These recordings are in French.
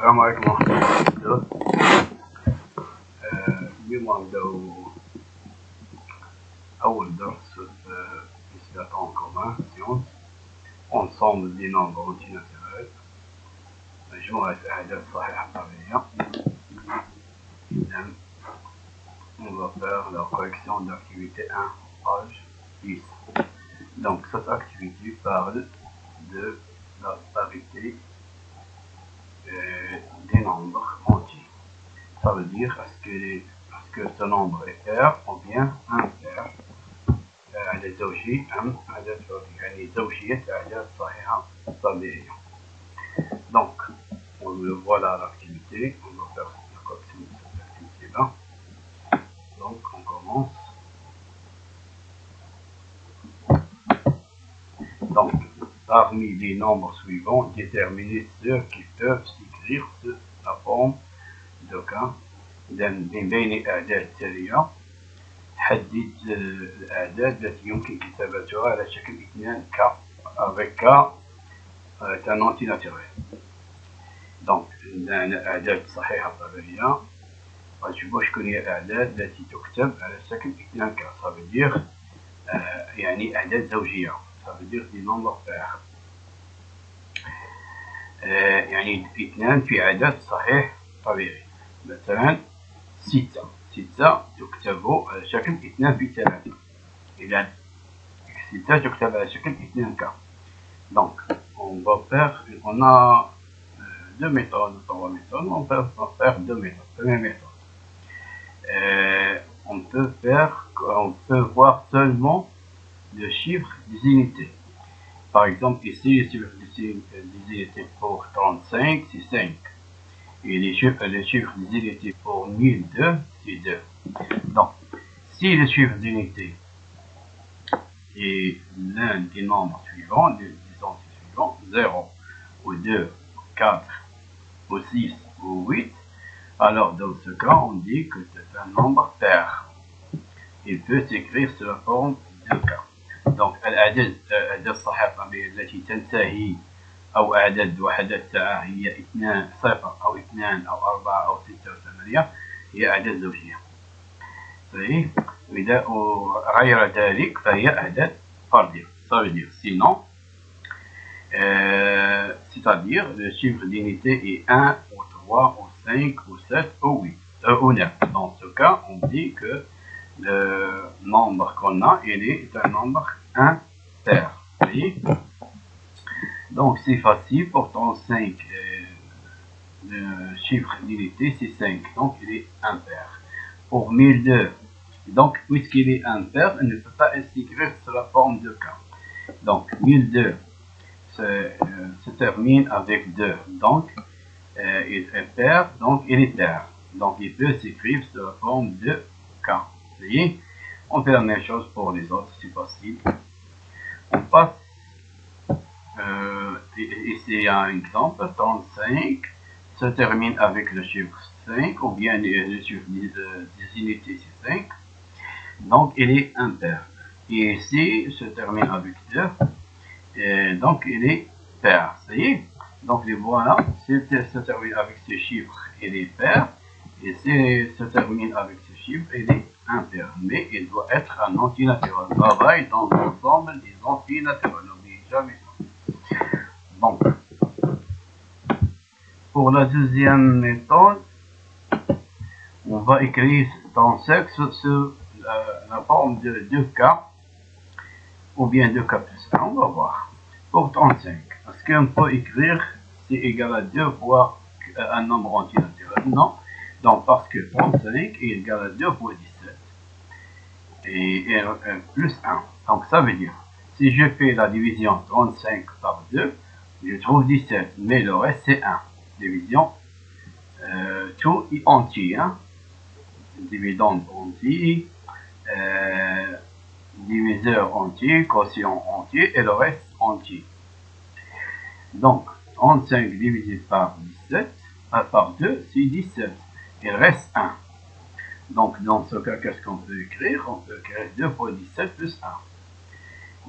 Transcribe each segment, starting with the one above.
السلام عليكم ورحمة الله وبركاته. اليوم غنبداو أول درس في حسابات en commun sciences ensemble des nombres antinaturels مجموعة أعداد صحيحة طبيعية. On va faire la correction d'activité 1, page 10. Donc cette activité parle de la parité des nombres entiers. Ça veut dire est-ce que ce nombre est pair ou bien impair. عدد زوجي أم عدد فردي، يعني زوجية أعداد صحيحة طبيعية. Donc voilà l'activité. On va faire la correction de cette activité-là. Donc on commence. Donc parmi les nombres suivants, déterminez ceux qui peuvent s'écrire sous la forme de K. من بين أعداد التالية حدد الأعداد التي يمكن كتابتها على شكل 2K avec K est un antinaturel. Donc الأعداد صحيحة طبيعية غتشوفوا شكون هي الأعداد التي تكتب على شكل 2K. ça veut dire يعني أعداد زوجية. ça veut dire des nombres pairs. يعني 2 في عدد صحيح طبيعي. مثلا 6 تكتب على شكل 2 في 3. إذا 6 تكتب على شكل 2K. Donc on va faire, on a deux méthodes, trois méthodes. On peut faire deux méthodes. Première méthode, on peut voir seulement le chiffre des unités. Par exemple, ici, le chiffre des unités pour 35, c'est 5. Et le chiffre des unités pour 1002, c'est 2. Donc, si le chiffre d'unité est l'un des nombres suivants, des entiers suivants, 0, ou 2, 4, ou 6, ou 8, alors dans ce cas, on dit que c'est un nombre pair. Il peut s'écrire sous la forme de K. Donc الأعداد الصحيحة التي تنتهي أو أعداد وحدات تاعها هي 2 صفر أو 2 أو 4 أو 6 أو 8 هي أعداد زوجية. صحيح؟ وإذا غير ذلك فهي أعداد فردية. Ça veut dire sinon, c'est-à-dire le chiffre d'unité est 1 ou 3 ou 5 ou 7 ou 8 ou 9. Dans ce cas, on dit que le nombre qu'on a, il est un nombre impair. Oui. Donc c'est facile. Pour 35, le chiffre d'unité c'est 5, donc il est impair. Pour 1002, donc puisqu'il est impair, il ne peut pas s'écrire sous la forme de K. Donc 1002 se termine avec 2, donc il est pair, donc il est pair. Donc il peut s'écrire sous la forme de K. Vous voyez, on fait la même chose pour les autres, c'est facile. On passe, ici un exemple, 35 se termine avec le chiffre 5, ou bien le chiffre des unités c'est 5, donc il est impair. Et ici se termine avec 2, donc il est pair. Vous voyez, donc les voilà, si se termine avec ce chiffre, il est pair, et si se termine avec ce chiffre, il est impair, mais il doit être un antinaturel. On travaille dans l'ensemble des antinaturels, n'oubliez jamais ça. Donc, pour la deuxième méthode, on va écrire 35 sur la forme de 2K, ou bien 2K plus 1, on va voir. Pour 35, est-ce qu'on peut écrire c'est égal à 2 fois un nombre antinaturel? Non. Donc, parce que 35 est égal à 2 fois 17 et plus 1. Donc, ça veut dire, si je fais la division 35 par 2, je trouve 17, mais le reste c'est 1. Division, tout est entier. Hein? Dividende entier, diviseur entier, quotient entier, et le reste entier. Donc, 35 divisé par 17, par 2, c'est 17. Il reste 1. Donc, dans ce cas, qu'est-ce qu'on peut écrire? On peut écrire 2 fois 17 plus 1.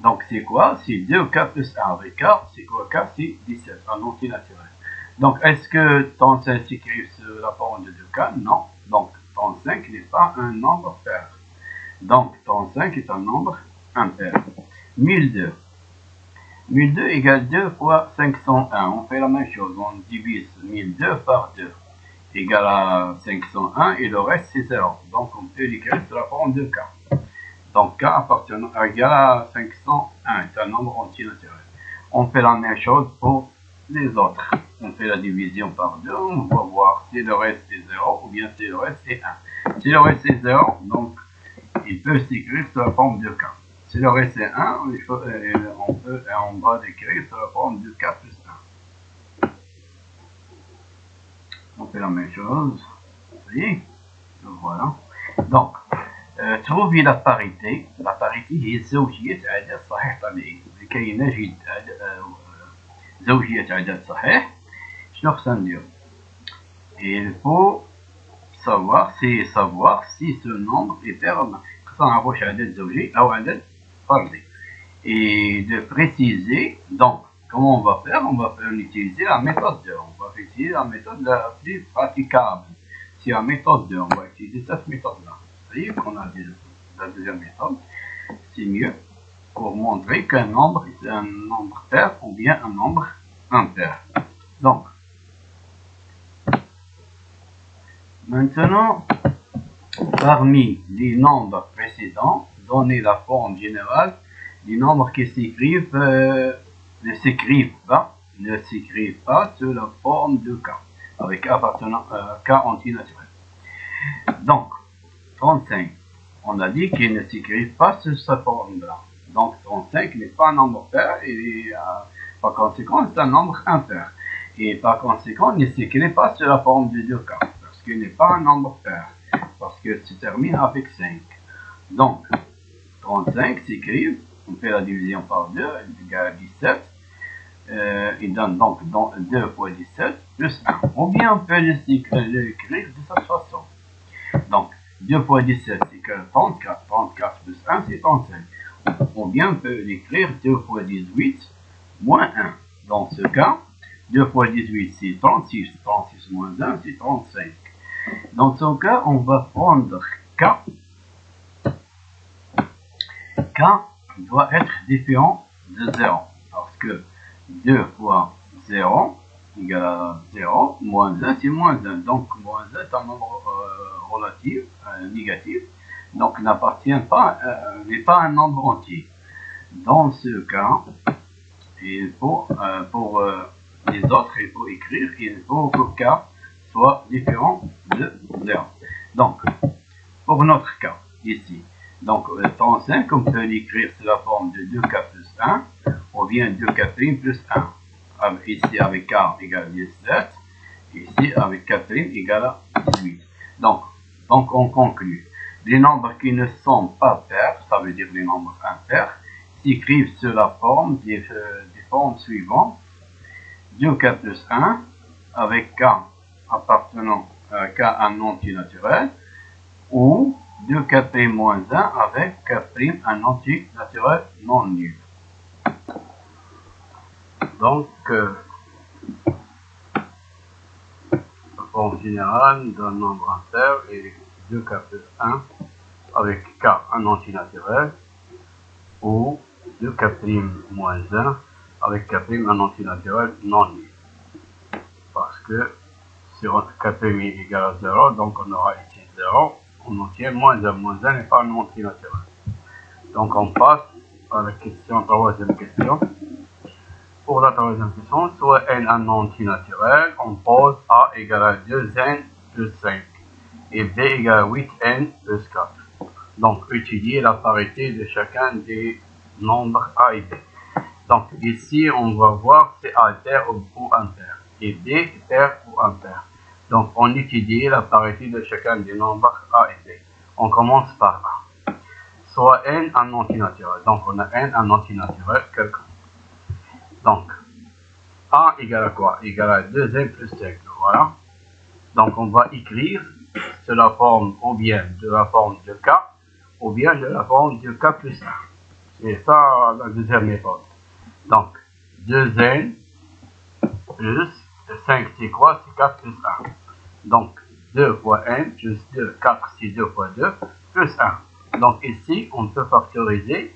Donc, c'est quoi? C'est 2K plus 1 avec K. C'est quoi K? C'est 17, un antinaturel. Donc, est-ce que 35 s'écrit sur la forme de 2K? Non. Donc, 35 n'est pas un nombre pair. Donc, 35 est un nombre impair. 1002. 1002 égale 2 fois 501. On fait la même chose. On divise 1002 par 2. Égale à 501 et le reste c'est 0. Donc, on peut l'écrire sur la forme de K. Donc, K appartenant égal à 501 est un nombre entier naturel. On fait la même chose pour les autres. On fait la division par 2. On va voir si le reste est 0 ou bien si le reste est 1. Si le reste est 0, donc, il peut s'écrire sur la forme de K. Si le reste est 1, on va l'écrire sur la forme de K plus 1. On fait la même chose. Oui. Voilà. Donc, trouver la parité. La parité هي زوجية عدد صحيح طبيعي. لكي نجد زوجية عدد صحيح شنو خصنا ندير؟ Il faut savoir si ce nombre est pair ou non. خصنا نعرفوا واش عدد زوجي أو عدد فردي. Et de préciser, donc, comment on va faire? On va utiliser la méthode 2. On va utiliser la méthode la plus praticable. C'est la méthode 2. On va utiliser cette méthode-là. Vous voyez qu'on a la deuxième méthode. C'est mieux pour montrer qu'un nombre est un nombre pair ou bien un nombre impair. Donc, maintenant, parmi les nombres précédents, donnez la forme générale des nombres qui s'écrivent ne s'écrivent pas sous la forme de K, avec appartenant à K antinaturel. Donc, 35, on a dit qu'il ne s'écrivent pas sous sa forme-là. Donc, 35 n'est pas un nombre pair et par conséquent, c'est un nombre impair. Et par conséquent, il ne s'écrit pas sous la forme de 2K, parce qu'il n'est pas un nombre pair, parce qu'il se termine avec 5. Donc, 35 s'écrivent, on fait la division par 2, égale à 17. Il donne donc 2 fois 17 plus 1. Ou bien on peut l'écrire de cette façon. Donc, 2 fois 17 c'est que 34. 34 plus 1 c'est 35. Ou bien on peut l'écrire 2 fois 18 moins 1. Dans ce cas, 2 fois 18 c'est 36. 36 moins 1 c'est 35. Dans ce cas, on va prendre K. K doit être différent de 0. Parce que 2 fois 0 égale à 0, moins 1 c'est moins 1. Donc moins 1 est un nombre relatif, négatif. Donc n'appartient pas, n'est pas un nombre entier. Dans ce cas, il faut, pour les autres, il faut écrire, il faut que K soit différent de 0. Donc, pour notre cas, ici, donc 35, on peut l'écrire sous la forme de 2K plus 1, ou bien 2K' plus 1. Ici avec K égale 17, ici avec K' égale à 18. Donc on conclut. Les nombres qui ne sont pas pairs, ça veut dire les nombres impairs, s'écrivent sous la forme des formes suivantes. 2K plus 1 avec K appartenant à K un entier naturel, ou 2K' moins 1 avec K' un entier naturel non nul. Donc, la forme générale d'un nombre impair est 2K plus 1 avec K un entier naturel, ou 2K' moins 1 avec K' un entier naturel non nul. Parce que si K' est égal à 0, donc on aura ici 0, on obtient moins 1. Moins 1 n'est pas un entier naturel. Donc on passe à la troisième question. Pour la troisième question, soit n un entier naturel, on pose A égale à 2n plus 5 et B égale à 8n plus 4. Donc, étudier la parité de chacun des nombres A et B. Donc, ici, on va voir si A est pair ou impair et B est pair ou impair. Donc, on étudie la parité de chacun des nombres A et B. On commence par A. Soit n un entier naturel. Donc, on a n un entier naturel quelconque. Donc, A égale à quoi? Égale à 2n plus 5. Voilà. Donc, on va écrire de la forme ou bien de la forme de K ou bien de la forme de K plus 1. C'est ça la deuxième méthode. Donc, 2n plus 5 c'est quoi? C'est 4 plus 1. Donc 2 fois n plus 2, 4 c'est 2 fois 2 plus 1. Donc ici on peut factoriser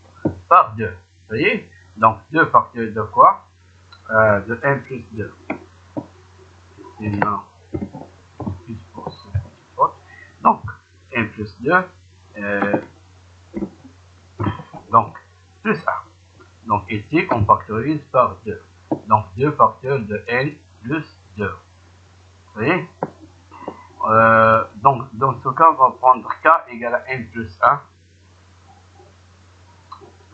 par 2. Vous voyez? Donc 2 factoriel de quoi? De n plus 2. C'est non. Plus pour ce petit faute. Donc n plus 2. Donc plus 1. Donc ici on factorise par 2. Donc 2 facteurs de n plus 2. Vous voyez? Donc dans ce cas, on va prendre k égale à n plus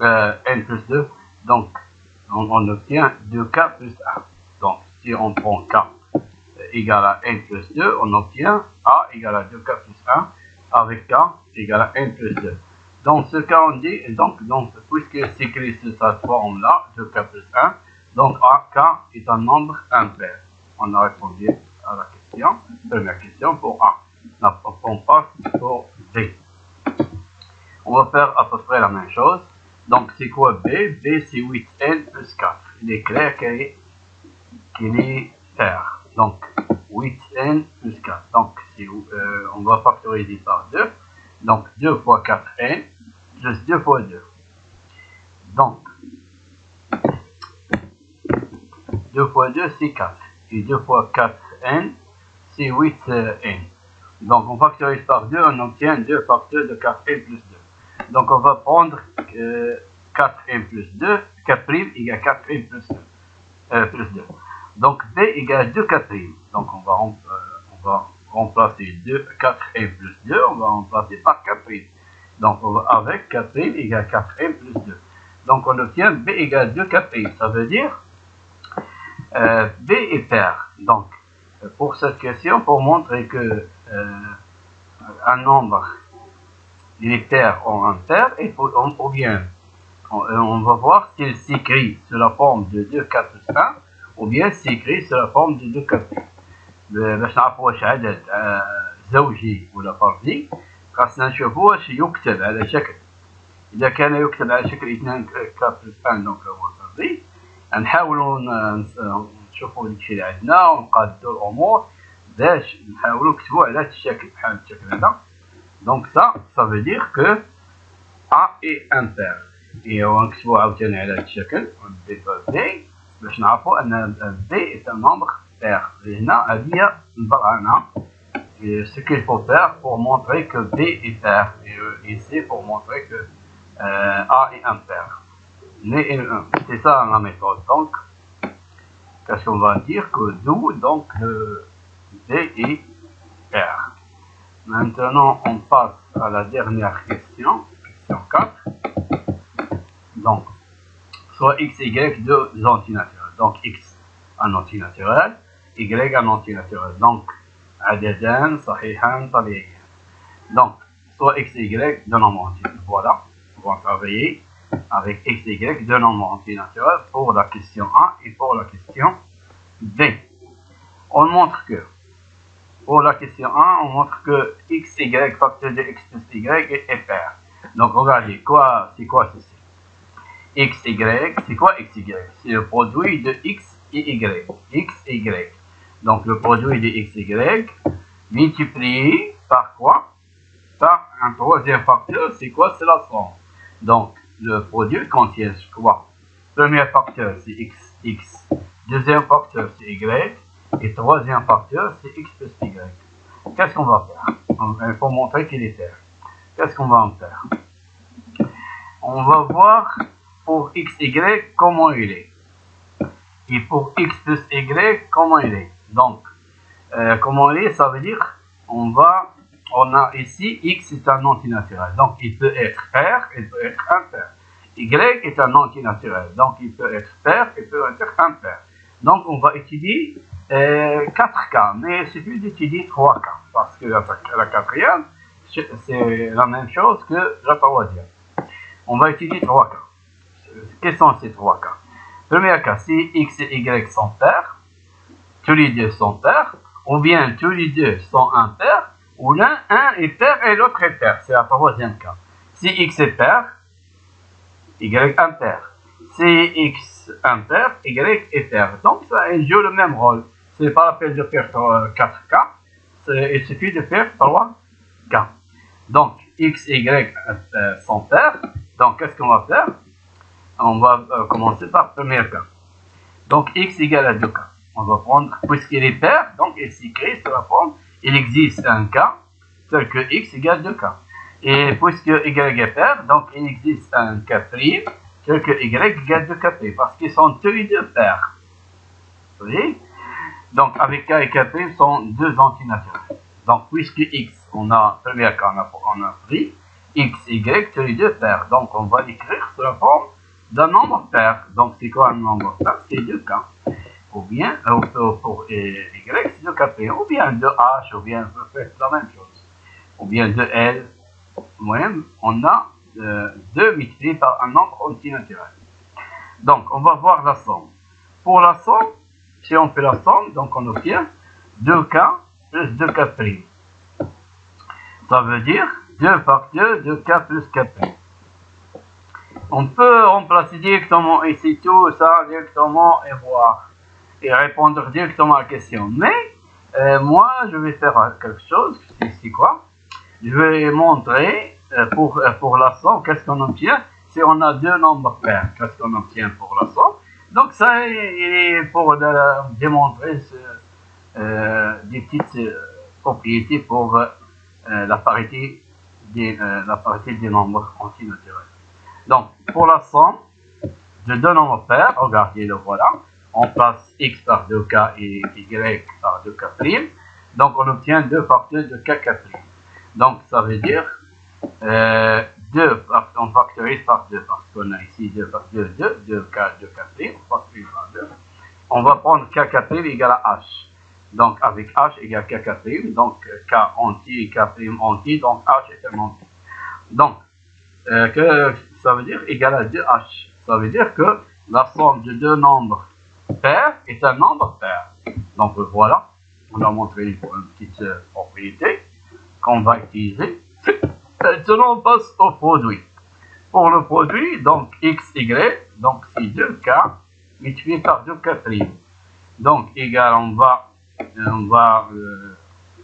1. N plus 2. Donc on obtient 2k plus 1. Donc si on prend k égale à n plus 2, on obtient a égale à 2k plus 1 avec k égale à n plus 2. Dans ce cas, on dit, donc puisque c'est écrit sous cette forme-là, 2k plus 1, donc k est un nombre impair. On a répondu à la question, première question pour A. On passe pour B. On va faire à peu près la même chose. Donc c'est quoi B? B c'est 8n plus 4. Il est clair qu'il est pair. Donc 8n plus 4. Donc on va factoriser par 2. Donc 2 fois 4n plus 2 fois 2. Donc 2 fois 2 c'est 4. Et 2 fois 4n c'est 8n. Donc on factorise par 2, on obtient 2 facteurs de 4n plus 2. Donc on va prendre 4n plus 2, 4' égale 4n plus 2. Donc b égale 2k'. Donc on va remplacer 4n plus 2, on va remplacer par 4'. Donc on va avec 4' égale 4n plus 2. Donc on obtient b égale 2k'. Ça veut dire b est pair. Donc pour cette question, pour montrer que un nombre il est pair en impair, ou bien on va voir s'il s'écrit sous la forme de 2k plus 1 ou bien s'écrit sous la forme de 2k. باش نعرفوا واش عدد زوجي ولا فردي خاصنا نشوفوا واش يكتب على شكل. اذا كان يكتب على شكل 2 ك بلس 1 دونك هو فردي. نحاولوا نشوفوا داكشي اللي عندنا ونقادوا الامور باش نحاولوا نكتبوا على هذا الشكل بحال الشكل هذا. Donc ça veut dire que A est impair. Et on va عاوتاني على هذا الشكل B باش نعرفوا ان B est un nombre pair. هنا هذه هي البرهنه. Ce qu'il faut faire pour montrer que B est pair. Et ici pour montrer que A est impair. C'est ça la méthode. Donc qu'est-ce qu'on va dire? Que d'où donc B est pair. Maintenant, on passe à la dernière question, question 4. Donc, soit x et y deux antinaturels. Donc, x un antinaturel, y un antinaturel. Donc, عددان صحيحان طبيعيان. Donc, soit x et y deux nombres antinaturels. Voilà, on va travailler avec x et y deux nombres antinaturels pour la question 1 et pour la question 2. On montre que pour la question 1, on montre que x, y, facteur de x plus y est pair. Donc regardez, c'est quoi ceci? X, y, c'est quoi x, y? C'est le produit de x et y. X et y. Donc le produit de x et y multiplié par quoi? Par un troisième facteur, c'est quoi? C'est la somme. Donc le produit contient quoi? Premier facteur c'est x. Deuxième facteur c'est y. Et troisième facteur, c'est x plus y. Qu'est-ce qu'on va faire? Il faut montrer qu'il est pair. Qu'est-ce qu'on va en faire? On va voir pour x, y, comment il est. Et pour x plus y, comment il est. Donc, comment il est, ça veut dire, on a ici, x est un antinaturel. Donc, il peut être pair, il peut être impair. Y est un antinaturel. Donc, il peut être pair, il peut être impair. Donc, on va étudier 4 cas, mais il suffit d'étudier 3 cas, parce que la quatrième, c'est la même chose que la troisième. On va étudier 3 cas. Quels sont ces 3 cas? Premier cas, si x et y sont pairs, tous les deux sont pairs, ou bien tous les deux sont impairs, ou l'un est pair et l'autre est pair. C'est la troisième cas. Si x est pair, y impair. Si x impair, y est pair. Donc ça joue le même rôle. c'est pas la peine de faire 4K, il suffit de faire 3K. Donc, X, Y sont pairs. Donc, qu'est-ce qu'on va faire? On va commencer par le premier cas. Donc, X égale à 2K. On va prendre, puisqu'il est pair, donc il s'écrit sur la forme, il existe un cas, tel que X égale 2K. Et puisque Y est pair, donc il existe un K', tel que Y égale 2K', parce qu'ils sont tous les deux pairs. Vous voyez? Donc, avec K et K' sont deux antinaturels. Donc, puisque X, on a, premier cas, on a pris, X, Y, tous les deux pairs. Donc, on va l'écrire sous la forme d'un nombre pair. Donc, c'est quoi un nombre pair? C'est 2K. Ou bien, pour Y, c'est 2K'. Ou bien 2H, ou bien, peut-être la même chose. Ou bien 2L. Même, on a 2 multiplié par un nombre antinaturel. Donc, on va voir la somme. Pour la somme, si on fait la somme, donc on obtient 2K plus 2K'. Ça veut dire 2 facteurs de K plus K'. On peut remplacer directement ici tout ça directement et voir et répondre directement à la question. Mais moi, je vais faire quelque chose. C'est quoi? Je vais montrer pour la somme qu'est-ce qu'on obtient si on a deux nombres pairs. Qu'est-ce qu'on obtient pour la somme? Donc ça, il est pour démontrer des petites propriétés pour la parité des nombres antinaturels. Donc, pour la somme de deux nombres pairs, regardez le voilà, on place X par 2K et Y par 2K', donc on obtient deux facteurs de K'. Donc, ça veut dire 2, on factorise par 2, parce qu'on a ici 2 facteurs de 2K, 2K', on factorise par 2. On va prendre K' égale à H. Donc, avec H égale K', donc K entier, K' entier, donc H est un entier. Donc, que ça veut dire égal à 2H. Ça veut dire que la somme de deux nombres pairs est un nombre pair. Donc, voilà, on a montré une petite propriété qu'on va utiliser. Maintenant, on passe au produit. Pour le produit, donc X, Y, donc c'est 2K multiplié par 2K'. Donc, égal, on va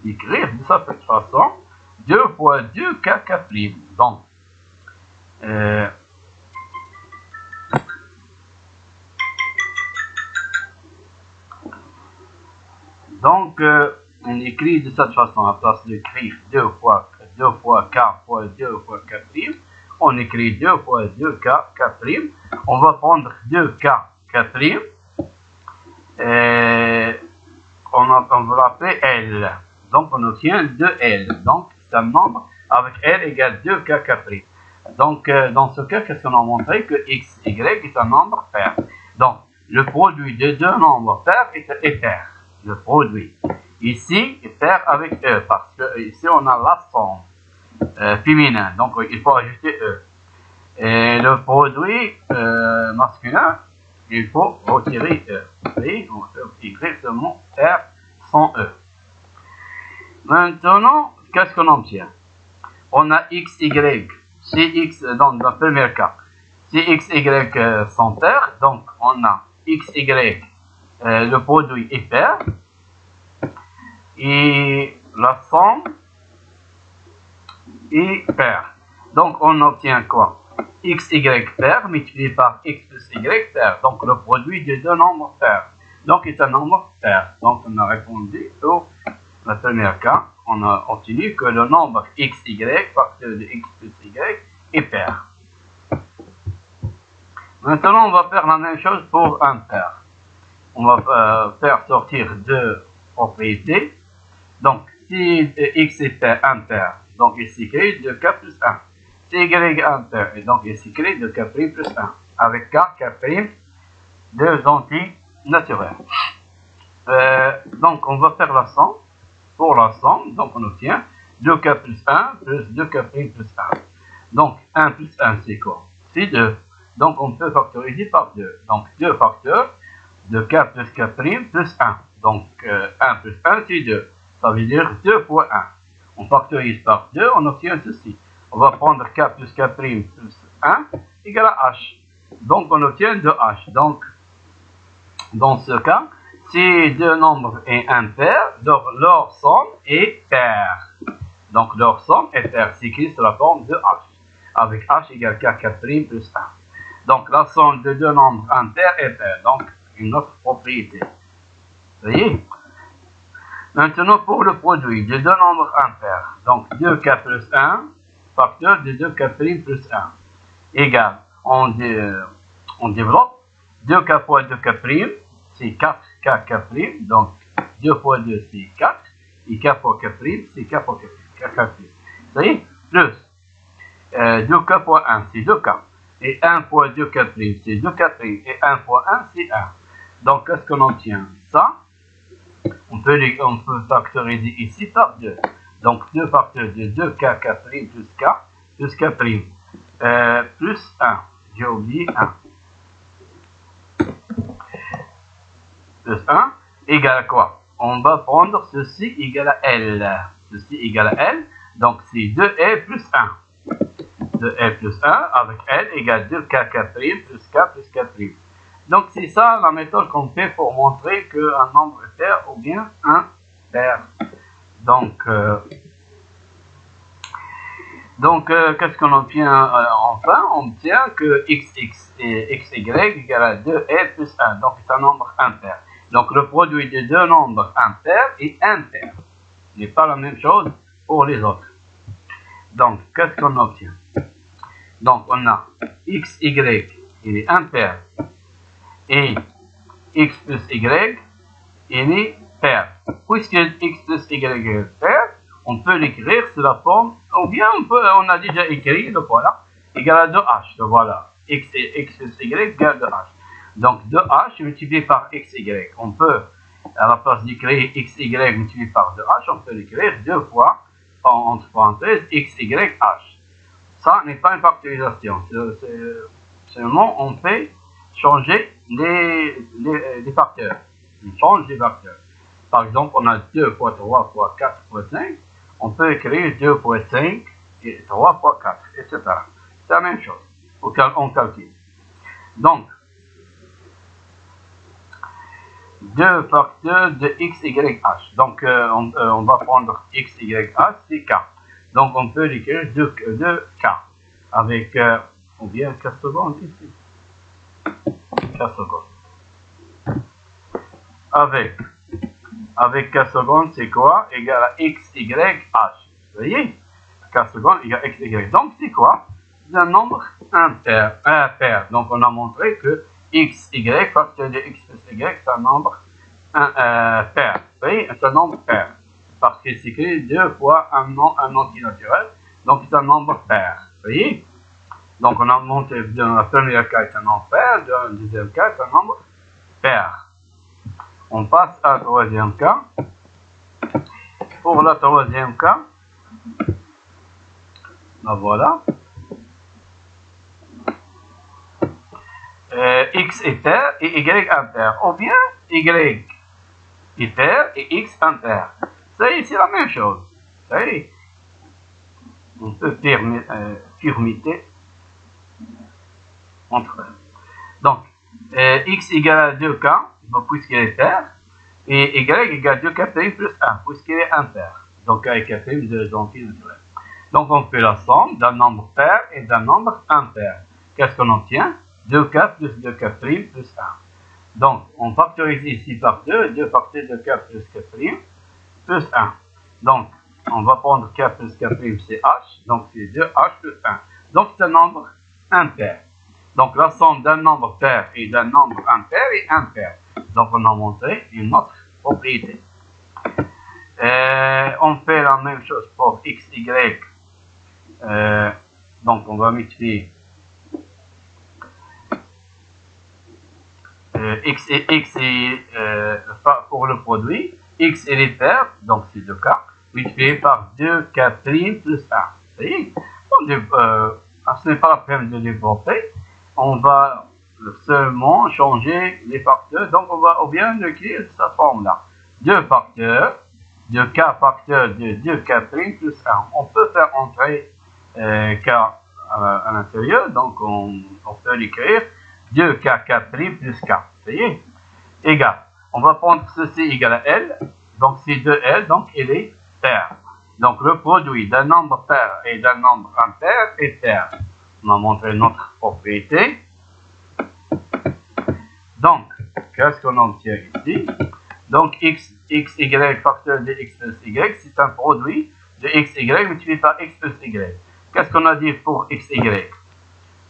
écrire de cette façon 2 fois 2K'. Donc, on écrit de cette façon, à place d'écrire 2 fois K fois 2 fois K', on écrit 2 fois 2K', on va prendre 2K', on va l'appeler L, donc on obtient 2L, donc c'est un nombre avec L égale 2K'. Donc, dans ce cas, qu'est-ce qu'on a montré? Que X, Y est un nombre pair. Donc, le produit de deux nombres pairs est pair. Le produit. Ici, est pair avec E, parce que ici, on a la somme féminin. Donc, il faut ajouter E. Et le produit masculin, il faut retirer E. Et on peut écrire ce mot pair sans E. Maintenant, qu'est-ce qu'on obtient? On a X, Y. Si X, dans le premier cas, si X, Y sont pairs, donc on a X, Y, le produit est pair, et la somme est pair. Donc on obtient quoi? X, Y pair multiplié par X plus Y pair, donc le produit de deux nombres pairs. Donc c'est un nombre pair. Donc on a répondu au premier cas. On a obtenu que le nombre x, y, facteur de x plus y, est pair. Maintenant, on va faire la même chose pour un pair. On va faire sortir deux propriétés. Donc, si x est impair, donc il s'écrit 2k plus 1. Si y est impair, et donc il s'écrit 2k' plus 1. Avec k, k', deux antinaturels. Donc, on va faire la somme. Pour la somme, donc on obtient 2k plus 1 plus 2k' plus 1. Donc 1 plus 1 c'est quoi? C'est 2. Donc on peut factoriser par 2. Donc 2 facteurs de k plus k' plus 1. Donc 1 plus 1 c'est 2. Ça veut dire 2 fois 1. On factorise par 2, on obtient ceci. On va prendre k plus k' plus 1 égale à h. Donc on obtient 2h. Donc dans ce cas, si deux nombres est impair, donc leur somme est paire. Donc leur somme est paire, c'est écrit sous la forme de h, avec h égale k plus 1. Donc la somme de deux nombres impairs est paire, donc une autre propriété. Vous voyez? Maintenant pour le produit de deux nombres impairs, donc 2k plus 1, facteur de 2k' plus 1, égale, on développe 2k fois 2k', c'est 4k', donc 2 fois 2 c'est 4, et k fois k', c'est k fois k'. Vous voyez? Plus 2k fois 1, c'est 2k. Et 1 fois 2k', c'est 2k'. Et 1 fois 1, c'est 1. Donc, qu'est-ce qu'on obtient? Ça, on peut factoriser ici par 2. Donc, 2 facteurs de 2k' plus k' plus 1. J'ai oublié 1. Plus 1 égale à quoi? On va prendre ceci égale à L. Ceci égale à L. Donc, c'est 2L plus 1. 2L plus 1 avec L égale 2k' plus k'. Donc, c'est ça la méthode qu'on fait pour montrer qu'un nombre est pair ou bien impair. Donc, qu'est-ce qu'on obtient enfin? On obtient que xx et xy égale à 2L plus 1. Donc, c'est un nombre impair. Donc, le produit de deux nombres impairs est impair. Ce n'est pas la même chose pour les autres. Donc, qu'est-ce qu'on obtient? Donc, on a xy, il est impair. Et x plus y, il est pair. Puisque x plus y est pair, on peut l'écrire sous la forme, ou bien on a déjà écrit, le voilà, égal à 2h. Le voilà, x plus y égale 2h. Donc 2h multiplié par xy. On peut, à la place d'écrire xy multiplié par 2h, on peut l'écrire 2 fois, entre parenthèses, xy h. Ça n'est pas une factorisation. Seulement, on fait changer les facteurs. On change les facteurs. Par exemple, on a 2 fois 3 fois 4 fois 5. On peut écrire 2 fois 5 et 3 fois 4, etc. C'est la même chose. On calcule. Donc, 2 facteurs de x, y, h. Donc, on va prendre x, y, h, c'est k. Donc, on peut l'écrire 2k. Avec, ou bien 4 secondes ici. 4 secondes. Avec 4 secondes, c'est quoi? Égal à x, y, h. Vous voyez? 4 secondes égale x, y. Donc, c'est quoi? C'est un nombre impair. Donc, on a montré que x, y, facteur de x plus y, c'est un nombre pair. Vous voyez? C'est un nombre pair. Parce que c'est écrit 2 fois un entier naturel. Donc, c'est un nombre pair. Vous voyez? Donc, on a montré dans la première cas, c'est un nombre pair. Dans le deuxième cas, c'est un nombre pair. On passe à la troisième cas. Pour le troisième cas, ben voilà. X est pair et Y impair. Ou bien Y est pair et X impair. C'est la même chose. On peut permuter entre eux. Donc, X égale à 2K, puisqu'il est pair, et Y égale à 2K' plus 1, puisqu'il est impair. Donc, K et K' deux entiers naturels. Donc, on fait la somme d'un nombre pair et d'un nombre impair. Qu'est-ce qu'on obtient? 2K plus 2K' plus 1. Donc, on factorise ici par 2, 2 facteurs de K plus K' plus 1. Donc, on va prendre K plus K', c'est H, donc c'est 2H plus 1. Donc, c'est un nombre impair. Donc, la somme d'un nombre pair et d'un nombre impair est impair. Donc, on a montré une autre propriété. On fait la même chose pour x, y. Donc, on va multiplier x et pour le produit. X et les paires, donc c'est 2K, multiplié par 2K' plus 1. Vous voyez? Ce n'est pas la peine de développer. On va seulement changer les facteurs. Donc, on va bien écrire cette forme-là. 2 facteurs de K facteur de 2K' plus 1. On peut faire entrer K à l'intérieur. Donc, on peut l'écrire 2K' plus K. Vous voyez? Égal. On va prendre ceci égal à L. Donc c'est 2L, donc il est pair. Donc le produit d'un nombre pair et d'un nombre impair est pair. On va montrer notre propriété. Donc, qu'est-ce qu'on obtient ici? Donc xy facteur de x plus y, c'est un produit de xy multiplié par x plus y. Qu'est-ce qu'on a dit pour xy?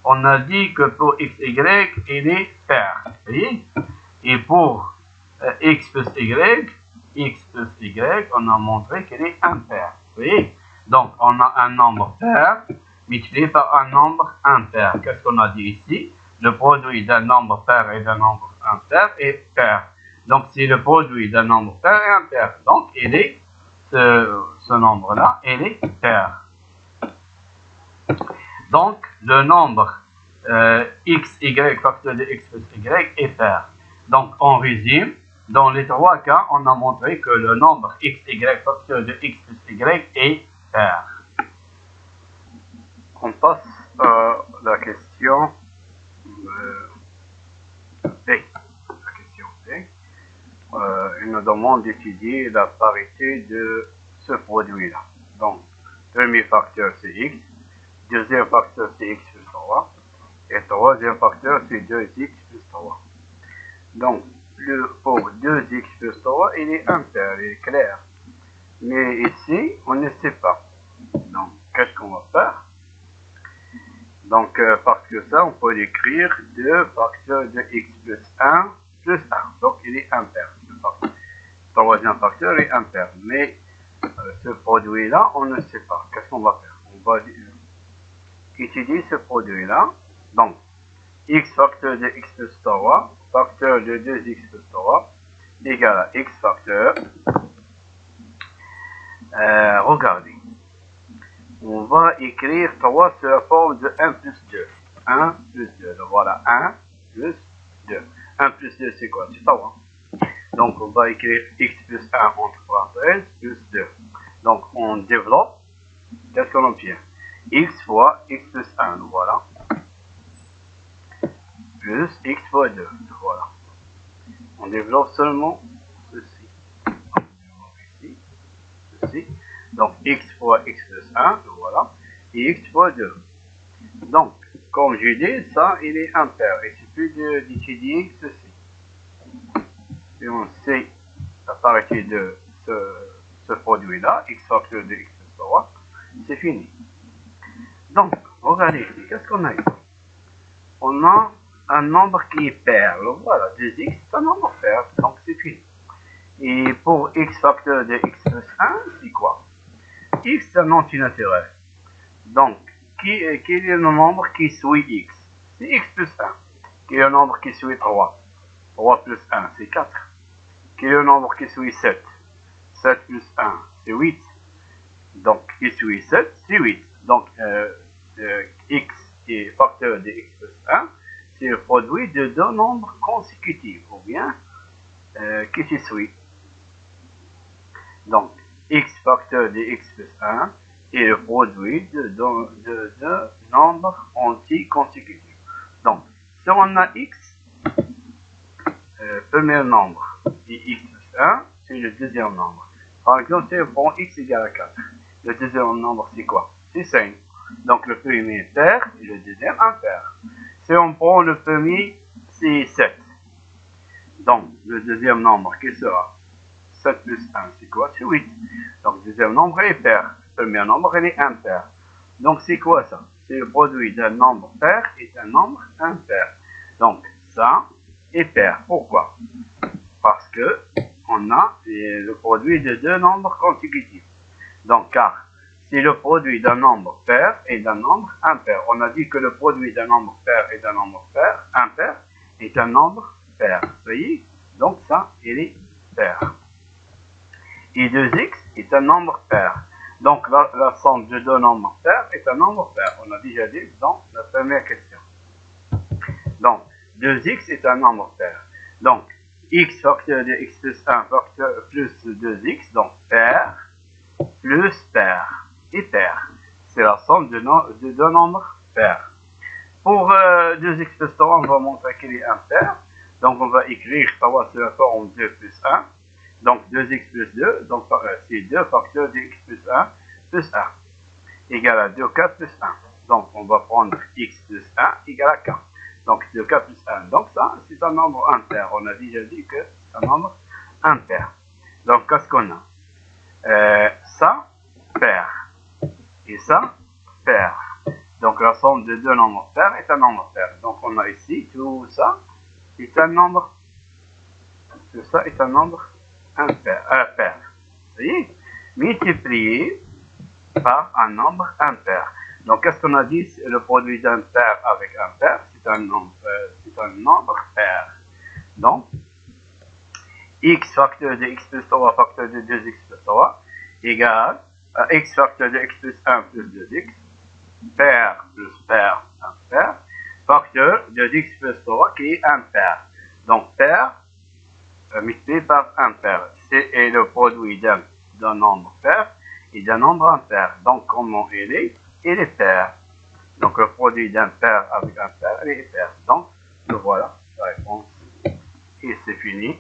On a dit que pour xy, il est pair. Oui? Et pour x plus y, on a montré qu'il est impair. Oui? Donc, on a un nombre pair multiplié par un nombre impair. Qu'est-ce qu'on a dit ici? Le produit d'un nombre pair et d'un nombre impair est pair. Donc, c'est le produit d'un nombre pair et impair. Donc, il est, ce nombre-là, il est pair. Donc, le nombre xy facteur de x plus y est pair. Donc, on résume. Dans les trois cas, on a montré que le nombre xy facteur de x plus y est pair. On passe à la question B. La question B. Il nous demande d'étudier la parité de ce produit-là. Donc, premier facteur c'est x, deuxième facteur c'est x plus 3, et troisième facteur c'est 2x plus 3. Donc, pour 2x plus 3, il est impair, il est clair. Mais ici, on ne sait pas. Donc, qu'est-ce qu'on va faire? Donc, parce que ça, on peut l'écrire 2 facteurs de x plus 1 plus 1. Donc, il est impair. Le troisième facteur est impair. Mais ce produit-là, on ne sait pas. Qu'est-ce qu'on va faire? On va étudier ce produit-là. Donc, x facteur de x plus 3 facteur de 2x plus 3 égale à x facteur. Regardez. On va écrire 3 sur la forme de 1 plus 2. 1 plus 2. Donc voilà, 1 plus 2. 1 plus 2, c'est quoi? C'est 3. Donc, on va écrire x plus 1 entre parenthèses plus 2. Donc, on développe. Qu'est-ce qu'on obtient? X fois x plus 1. Voilà. Plus x fois 2. Voilà. On développe seulement ceci. On développe ici. Ceci. Donc, x fois x plus 1, voilà, et x fois 2. Donc, comme je dis, ça, il est impair. Il suffit d'étudier ceci. Et on sait la parité de ce produit-là, x facteur de x plus 3, c'est fini. Donc, regardez ici, qu'est-ce qu'on a ici? On a un nombre qui est pair. Voilà, 2x, c'est un nombre pair, donc c'est fini. Et pour x facteur de x plus 1, c'est quoi? X, c'est un anti-naturel. Donc, quel est le nombre qui suit x? C'est x plus 1. Quel est le nombre qui suit 3? 3 plus 1, c'est 4. Quel est le nombre qui suit 7? 7 plus 1, c'est 8. Donc, qui suit 7, c'est 8. Donc, x qui est facteur de x plus 1, c'est le produit de deux nombres consécutifs, ou bien qui se suit. Donc, x facteur de x plus 1 est le produit de deux nombres anti-consécutifs. Donc, si on a x, premier nombre, et x plus 1, c'est le deuxième nombre. Par exemple, si on prend x égale à 4, le deuxième nombre, c'est quoi? C'est 5. Donc, le premier est pair et le deuxième impair. Si on prend le premier, c'est 7. Donc, le deuxième nombre, qui sera 7 plus 1, c'est quoi? C'est 8. Donc, le deuxième nombre est pair. Le premier nombre, il est impair. Donc, c'est quoi ça? C'est le produit d'un nombre pair et d'un nombre impair. Donc, ça est pair. Pourquoi? Parce que on a le produit de deux nombres consécutifs. Donc, car c'est le produit d'un nombre pair et d'un nombre impair. On a dit que le produit d'un nombre pair et d'un nombre impair est un nombre pair. Vous voyez? Donc, ça, il est pair. Et 2x est un nombre pair. Donc, la somme de deux nombres pairs est un nombre pair. On a déjà dit dans la première question. Donc, 2x est un nombre pair. Donc, x facteur de x plus 1 facteur plus 2x, donc pair, plus pair et pair. C'est la somme de deux nombres pairs. Pour 2x plus 3, on va montrer qu'il est impair. Donc on va écrire 3 sur la forme 2 plus 1. Donc 2x plus 2, donc c'est 2 facteurs de x plus 1 plus 1 égale à 2k plus 1. Donc on va prendre x plus 1 égale à k. Donc 2k plus 1. Donc ça, c'est un nombre impair. On a déjà dit que c'est un nombre impair. Donc qu'est-ce qu'on a? Ça, pair. Et ça, pair. Donc la somme de deux nombres pairs est un nombre pair. Donc on a ici tout ça est un nombre. Tout ça est un nombre impair. Pair. Vous voyez? Multiplié par un nombre impair. Donc qu'est-ce qu'on a dit? Le produit d'un pair avec un pair, c'est un nombre pair. Donc x facteur de x plus 3 facteur de 2x plus 3 égale à x facteur de x plus 1 plus 2x, pair plus pair impair, facteur de x plus 3 qui est impair. Donc pair multiplié par impair, c'est le produit d'un nombre pair et d'un nombre impair. Donc comment il est? Il est pair. Donc le produit d'un pair avec un pair, il est pair. Donc voilà la réponse. Et c'est fini.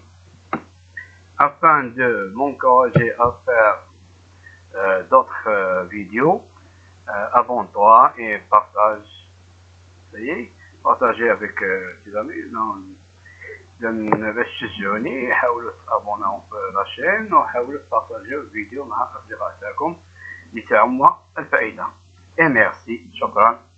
Afin de m'encourager à faire d'autres vidéos, abonne-toi et partage. Ça y est, partagez avec tes amis. باش تشجعوني حاولوا تابوناو في لاشين وحاولوا تبارطاجيو الفيديو مع اصدقائكم لتعم الفائده. Et merci, شكرا.